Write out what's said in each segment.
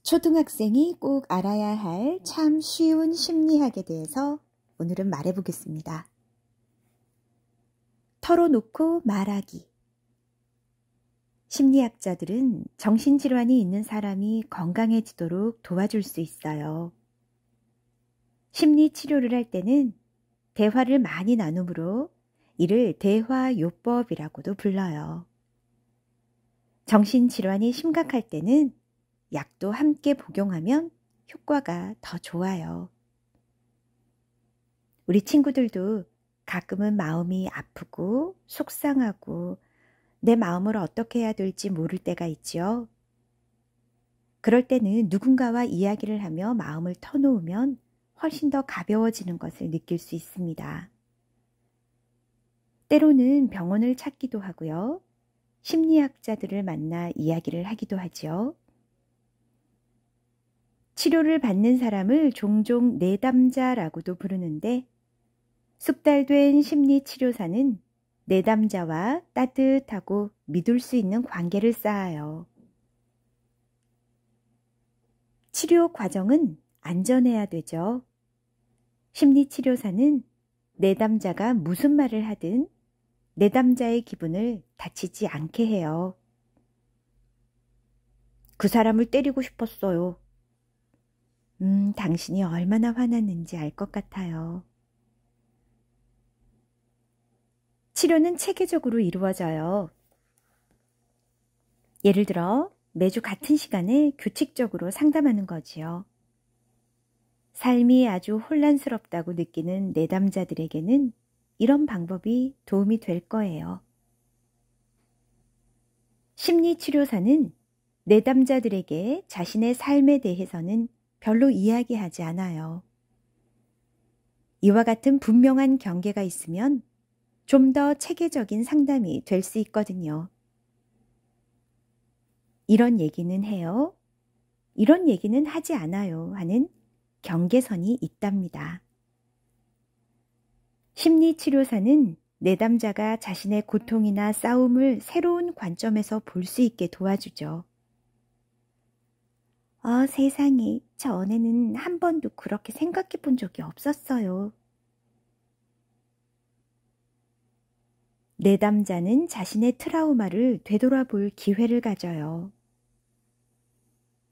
초등학생이 꼭 알아야 할 참 쉬운 심리학에 대해서 오늘은 말해보겠습니다. 털어놓고 말하기. 심리학자들은 정신질환이 있는 사람이 건강해지도록 도와줄 수 있어요. 심리치료를 할 때는 대화를 많이 나누므로 이를 대화요법이라고도 불러요. 정신질환이 심각할 때는 약도 함께 복용하면 효과가 더 좋아요. 우리 친구들도 가끔은 마음이 아프고 속상하고 내 마음을 어떻게 해야 될지 모를 때가 있지요. 그럴 때는 누군가와 이야기를 하며 마음을 터놓으면 훨씬 더 가벼워지는 것을 느낄 수 있습니다. 때로는 병원을 찾기도 하고요. 심리학자들을 만나 이야기를 하기도 하지요. 치료를 받는 사람을 종종 내담자라고도 부르는데 숙달된 심리치료사는 내담자와 따뜻하고 믿을 수 있는 관계를 쌓아요. 치료 과정은 안전해야 되죠. 심리치료사는 내담자가 무슨 말을 하든 내담자의 기분을 다치지 않게 해요. 그 사람을 때리고 싶었어요. 당신이 얼마나 화났는지 알 것 같아요. 치료는 체계적으로 이루어져요. 예를 들어 매주 같은 시간에 규칙적으로 상담하는 거지요. 삶이 아주 혼란스럽다고 느끼는 내담자들에게는 이런 방법이 도움이 될 거예요. 심리치료사는 내담자들에게 자신의 삶에 대해서는 별로 이야기하지 않아요. 이와 같은 분명한 경계가 있으면 좀 더 체계적인 상담이 될 수 있거든요. 이런 얘기는 해요. 이런 얘기는 하지 않아요 하는 경계선이 있답니다. 심리치료사는 내담자가 자신의 고통이나 싸움을 새로운 관점에서 볼 수 있게 도와주죠. 세상에, 전에는 한 번도 그렇게 생각해 본 적이 없었어요. 내담자는 자신의 트라우마를 되돌아볼 기회를 가져요.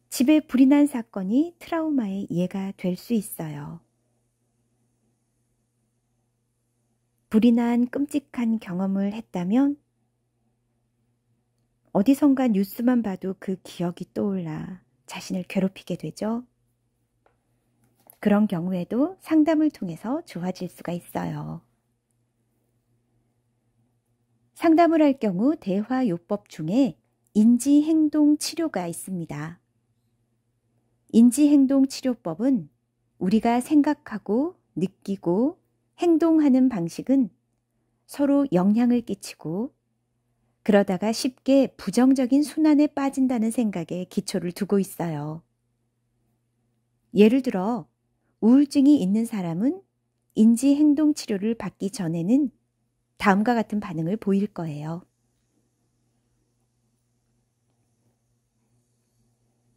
집에 불이 난 사건이 트라우마의 예가 될 수 있어요. 불이 난 끔찍한 경험을 했다면 어디선가 뉴스만 봐도 그 기억이 떠올라 자신을 괴롭히게 되죠. 그런 경우에도 상담을 통해서 좋아질 수가 있어요. 상담을 할 경우 대화요법 중에 인지행동치료가 있습니다. 인지행동치료법은 우리가 생각하고 느끼고 행동하는 방식은 서로 영향을 끼치고 그러다가 쉽게 부정적인 순환에 빠진다는 생각에 기초를 두고 있어요. 예를 들어 우울증이 있는 사람은 인지행동치료를 받기 전에는 다음과 같은 반응을 보일 거예요.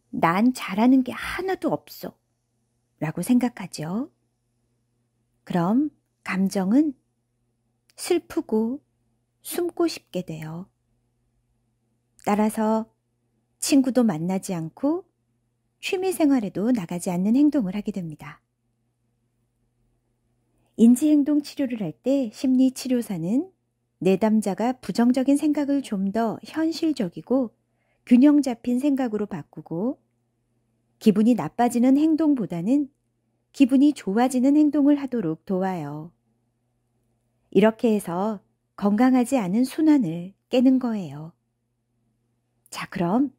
난 잘하는 게 하나도 없어 라고 생각하죠. 그럼 감정은 슬프고 숨고 싶게 돼요. 따라서 친구도 만나지 않고 취미생활에도 나가지 않는 행동을 하게 됩니다. 인지행동 치료를 할 때 심리치료사는 내담자가 부정적인 생각을 좀 더 현실적이고 균형 잡힌 생각으로 바꾸고 기분이 나빠지는 행동보다는 기분이 좋아지는 행동을 하도록 도와요. 이렇게 해서 건강하지 않은 순환을 깨는 거예요. 자, 그럼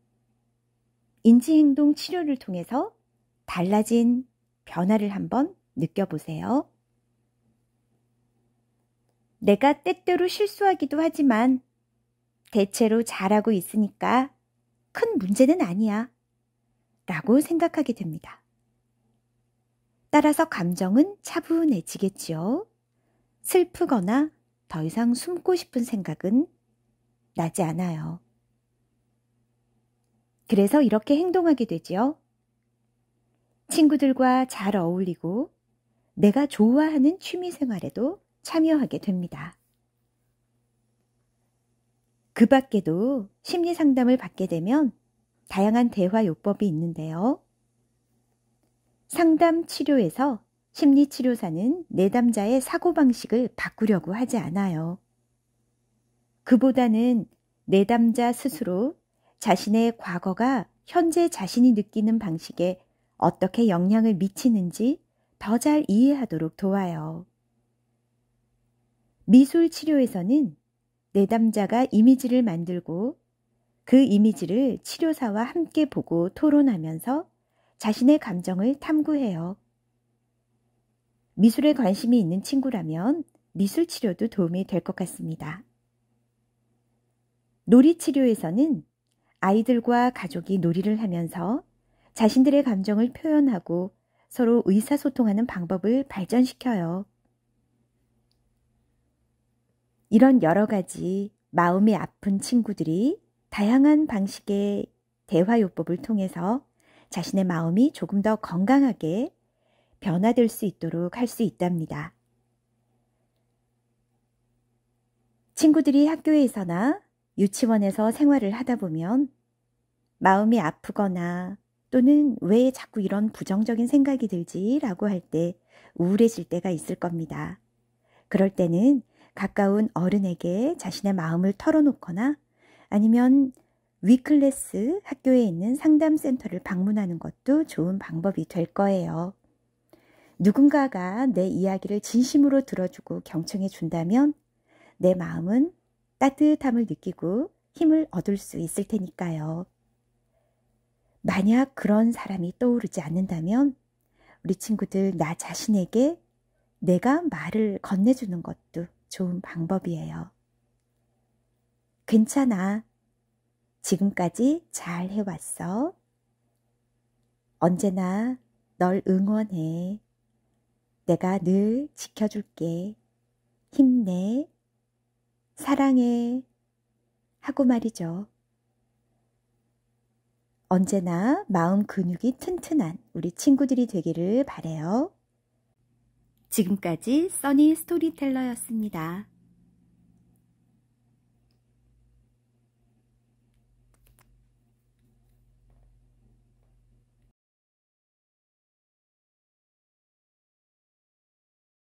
인지행동 치료를 통해서 달라진 변화를 한번 느껴보세요. 내가 때때로 실수하기도 하지만 대체로 잘하고 있으니까 큰 문제는 아니야 라고 생각하게 됩니다. 따라서 감정은 차분해지겠지요. 슬프거나 더 이상 숨고 싶은 생각은 나지 않아요. 그래서 이렇게 행동하게 되지요. 친구들과 잘 어울리고 내가 좋아하는 취미 생활에도 참여하게 됩니다. 그 밖에도 심리 상담을 받게 되면 다양한 대화 요법이 있는데요. 상담 치료에서 심리치료사는 내담자의 사고방식을 바꾸려고 하지 않아요. 그보다는 내담자 스스로 자신의 과거가 현재 자신이 느끼는 방식에 어떻게 영향을 미치는지 더 잘 이해하도록 도와요. 미술 치료에서는 내담자가 이미지를 만들고 그 이미지를 치료사와 함께 보고 토론하면서 자신의 감정을 탐구해요. 미술에 관심이 있는 친구라면 미술 치료도 도움이 될 것 같습니다. 놀이 치료에서는 아이들과 가족이 놀이를 하면서 자신들의 감정을 표현하고 서로 의사소통하는 방법을 발전시켜요. 이런 여러 가지 마음이 아픈 친구들이 다양한 방식의 대화요법을 통해서 자신의 마음이 조금 더 건강하게 변화될 수 있도록 할 수 있답니다. 친구들이 학교에서나 유치원에서 생활을 하다 보면 마음이 아프거나 또는 왜 자꾸 이런 부정적인 생각이 들지? 라고 할 때 우울해질 때가 있을 겁니다. 그럴 때는 가까운 어른에게 자신의 마음을 털어놓거나 아니면 위클래스 학교에 있는 상담센터를 방문하는 것도 좋은 방법이 될 거예요. 누군가가 내 이야기를 진심으로 들어주고 경청해 준다면 내 마음은 따뜻함을 느끼고 힘을 얻을 수 있을 테니까요. 만약 그런 사람이 떠오르지 않는다면 우리 친구들 나 자신에게 내가 말을 건네주는 것도 좋은 방법이에요. 괜찮아. 지금까지 잘 해왔어. 언제나 널 응원해. 내가 늘 지켜줄게. 힘내. 사랑해. 하고 말이죠. 언제나 마음 근육이 튼튼한 우리 친구들이 되기를 바래요. 지금까지 써니 스토리텔러였습니다.